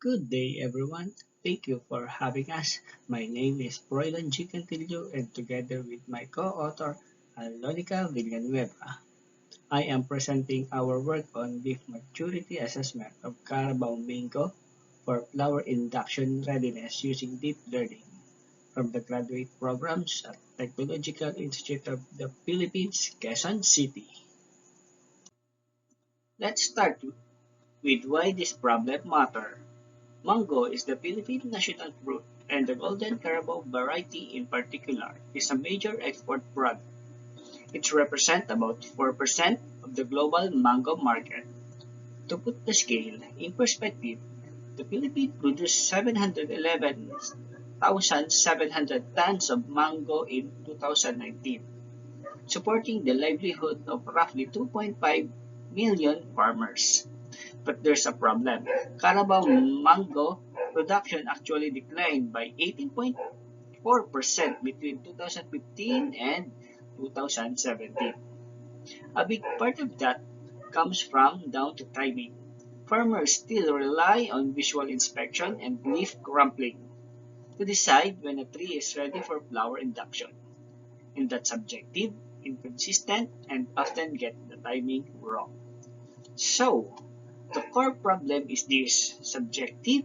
Good day, everyone. Thank you for having us. My name is Froilan G. Cantillo, and together with my co-author, Alonica Villanueva, I am presenting our work on leaf maturity assessment of Carabao mango for flower induction readiness using deep learning from the graduate programs at Technological Institute of the Philippines, Quezon City. Let's start with why this problem matters. Mango is the Philippine national fruit, and the Golden Carabao variety in particular is a major export product. It represents about 4% of the global mango market. To put the scale in perspective, the Philippines produced 711,700 tons of mango in 2019, supporting the livelihood of roughly 2.5 million farmers. But there's a problem. Carabao mango production actually declined by 18.4% between 2015 and 2017. A big part of that comes from down to timing. Farmers still rely on visual inspection and leaf crumpling to decide when a tree is ready for flower induction. And that's subjective, inconsistent, and often get the timing wrong. So, the core problem is this: subjective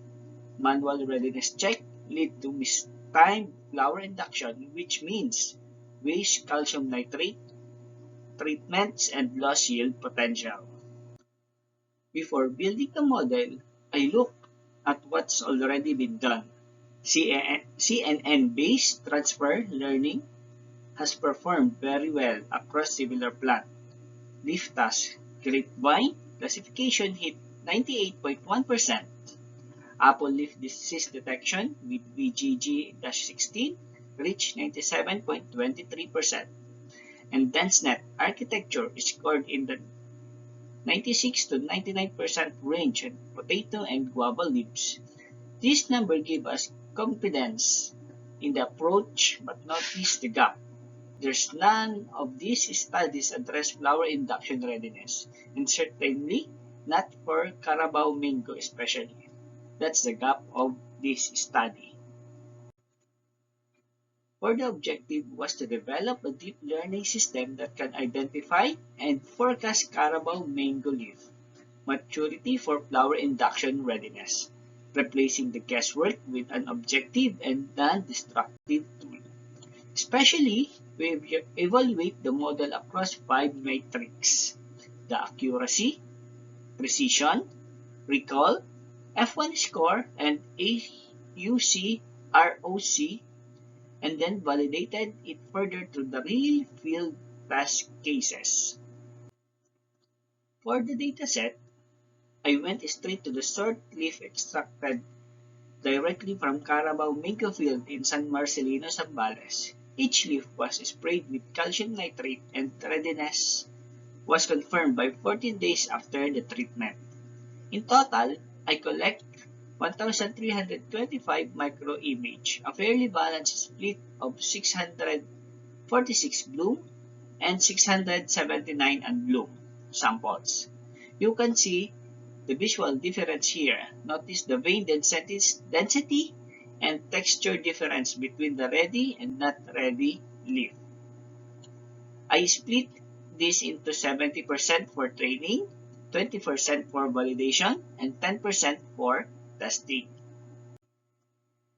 manual readiness check lead to mistimed flower induction, which means waste calcium nitrate treatments and lost yield potential. Before building the model, I looked at what's already been done. CNN-based transfer learning has performed very well across similar plants. Leaf task grapevine classification hit 98.1%. Apple leaf disease detection with VGG-16 reached 97.23%. And DenseNet architecture scored in the 96 to 99% range on potato and guava leaves. This number gave us confidence in the approach but notice the gap. There's none of these studies address flower induction readiness, and certainly not for Carabao mango especially. That's the gap of this study. For the objective was to develop a deep learning system that can identify and forecast Carabao mango leaf maturity for flower induction readiness, replacing the guesswork with an objective and non-destructive tool. Especially, we evaluate the model across 5 metrics: the accuracy, precision, recall, F1 score, and AUC ROC, and then validated it further to the real field test cases. For the dataset, I went straight to the short leaf extracted directly from Carabao mango field in San Marcelino, Zambales. Each leaf was sprayed with calcium nitrate, and readiness was confirmed by 14 days after the treatment. In total, I collect 1,325 microimage, a fairly balanced split of 646 bloom and 679 unbloom samples. You can see the visual difference here. Notice the vein density and texture difference between the ready and not ready leaf. I split this into 70% for training, 20% for validation, and 10% for testing.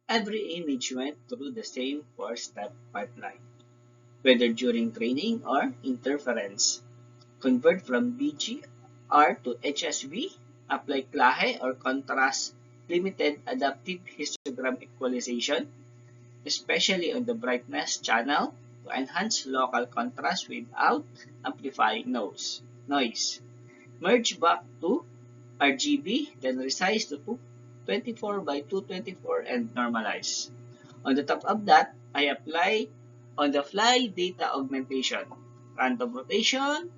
Every image went through the same 4-step pipeline, whether during training or interference. Convert from BGR to HSV, apply Clahe or contrast limited adaptive histogram equalization, especially on the brightness channel, to enhance local contrast without amplifying noise. Merge back to RGB, then resize to 224 by 224 and normalize. On the top of that, I apply on-the-fly data augmentation, random rotation,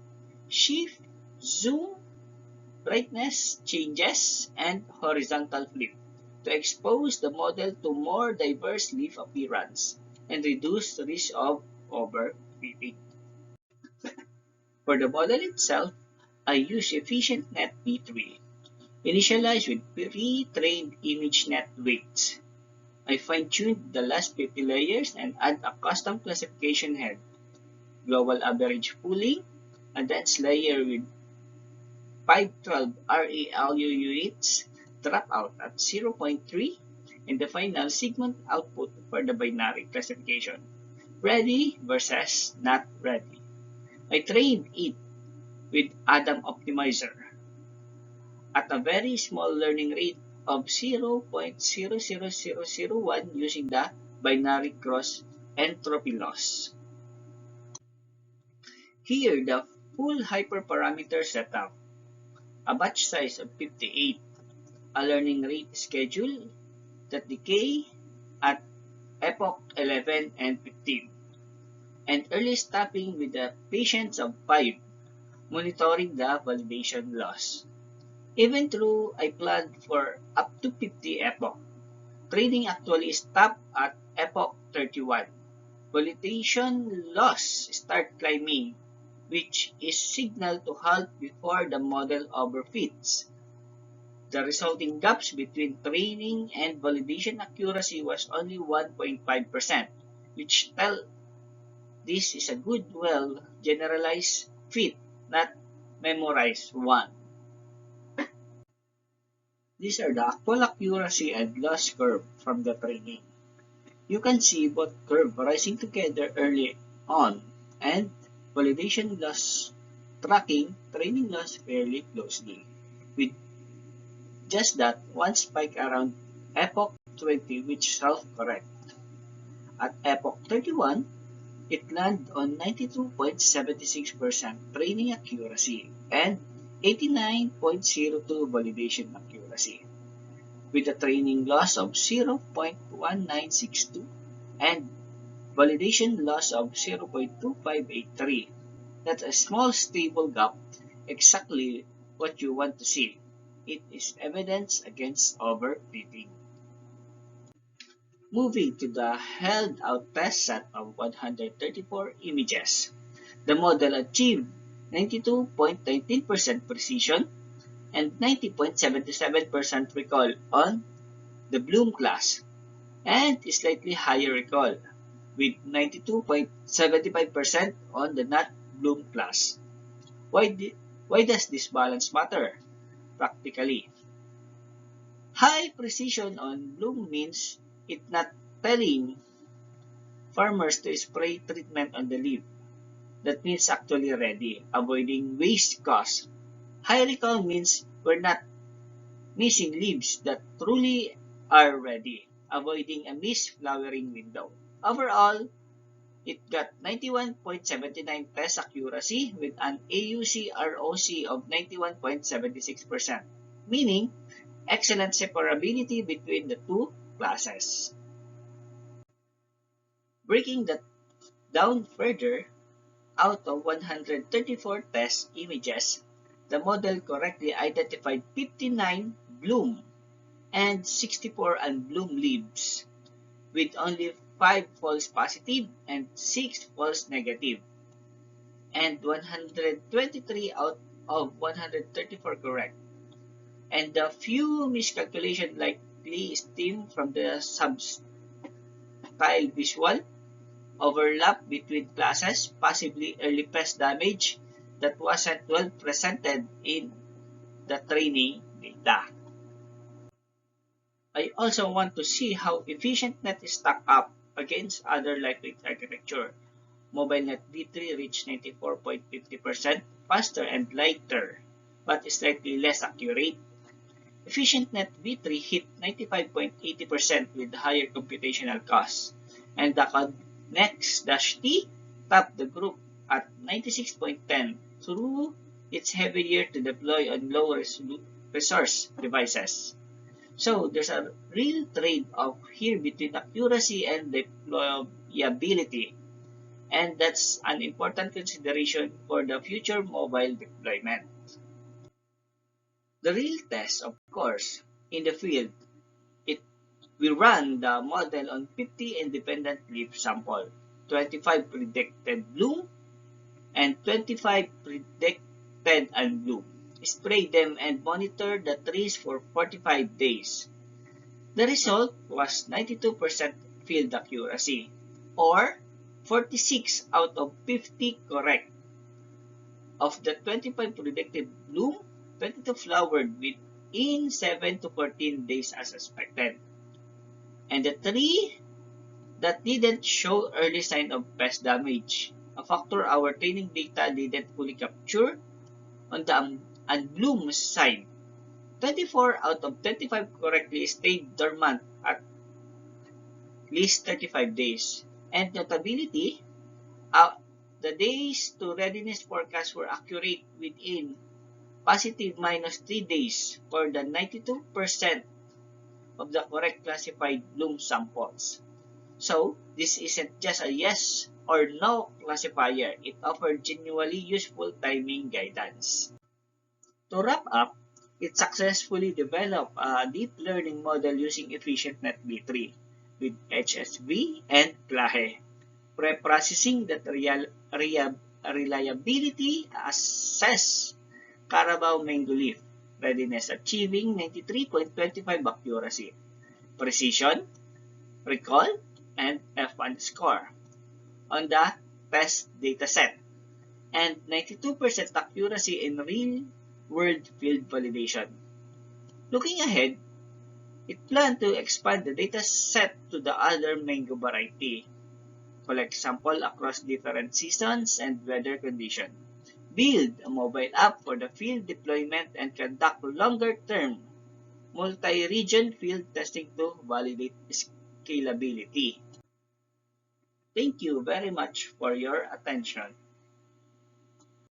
shift, zoom, brightness changes, and horizontal flip to expose the model to more diverse leaf appearance and reduce the risk of overfitting. For the model itself, I use EfficientNet V3. Initialize with pre-trained ImageNet weights. I fine-tuned the last 50 layers and add a custom classification head, global average pooling, a dense layer with 512 RALU units, drop out at 0.3, and the final segment output for the binary classification. Ready versus not ready. I trained it with Adam Optimizer at a very small learning rate of 0.00001 using the binary cross entropy loss. Here, the full hyperparameter setup, a batch size of 58, a learning rate schedule that decay at epoch 11 and 15, and early stopping with the patience of 5, monitoring the validation loss. Even though I planned for up to 50 epoch, trading actually stopped at epoch 31. Validation loss start climbing, which is signal to halt before the model overfits. The resulting gaps between training and validation accuracy was only 1.5%, which tell this is a good, well generalized fit, not memorized one. These are the actual accuracy and loss curve from the training. You can see both curves rising together early on and validation loss tracking training loss fairly closely, with just that one spike around epoch 20 which self-correct. At epoch 31, it landed on 92.76% training accuracy and 89.02 validation accuracy, with a training loss of 0.1962 and validation loss of 0.2583. That's a small stable gap, exactly what you want to see. It is evidence against overfitting. Moving to the held out test set of 134 images. The model achieved 92.19% precision and 90.77% recall on the Bloom class, and slightly higher recall with 92.75% on the not Bloom class. Why does this balance matter? Practically, high precision on Bloom means it not telling farmers to spray treatment on the leaf. That means actually ready, avoiding waste cost. High recall means we're not missing leaves that truly are ready, avoiding a missed flowering window. Overall, it got 91.79 test accuracy with an AUC ROC of 91.76%, meaning excellent separability between the two classes. Breaking that down further, out of 134 test images, the model correctly identified 59 bloom and 64 unbloom leaves, with only 5 false positive and 6 false negative, and 123 out of 134 correct. And the few miscalculations likely stem from the substyle visual overlap between classes, possibly early pest damage that wasn't well presented in the training data. I also want to see how EfficientNet stack up against other lightweight architecture. MobileNet V3 reached 94.50% faster and lighter, but slightly less accurate. EfficientNet V3 hit 95.80% with higher computational costs, and the Connect-T topped the group at 96.10 through it's heavier to deploy on low resource devices. So there's a real trade-off here between accuracy and deployability, and that's an important consideration for the future mobile deployment. The real test, of course, in the field, it will run the model on 50 independent leaf sample, 25 predicted bloom, and 25 predicted unbloom. spray them, and monitor the trees for 45 days. The result was 92% field accuracy, or 46 out of 50 correct. Of the 25 predicted bloom, 22 flowered within 7 to 14 days as expected. And the 3 that didn't show early sign of pest damage, a factor our training data didn't fully capture. On the unbloom side, 24 out of 25 correctly stayed dormant at least 35 days. And notability, the days to readiness forecast were accurate within positive -3 days for the 92% of the correct classified bloom samples. So, this isn't just a yes or no classifier. It offered genuinely useful timing guidance. To wrap up, it successfully developed a deep learning model using efficient NetB3 with HSV and PLAHE, pre-processing that reliability assess Carabao mango leaf readiness, achieving 93.25 accuracy, precision, recall, and F1 score on the test dataset, and 92% accuracy in real-world field validation. Looking ahead, it planned to expand the dataset to the other mango variety, collect samples across different seasons and weather conditions, build a mobile app for the field deployment, and conduct longer-term multi-region field testing to validate scalability. Thank you very much for your attention.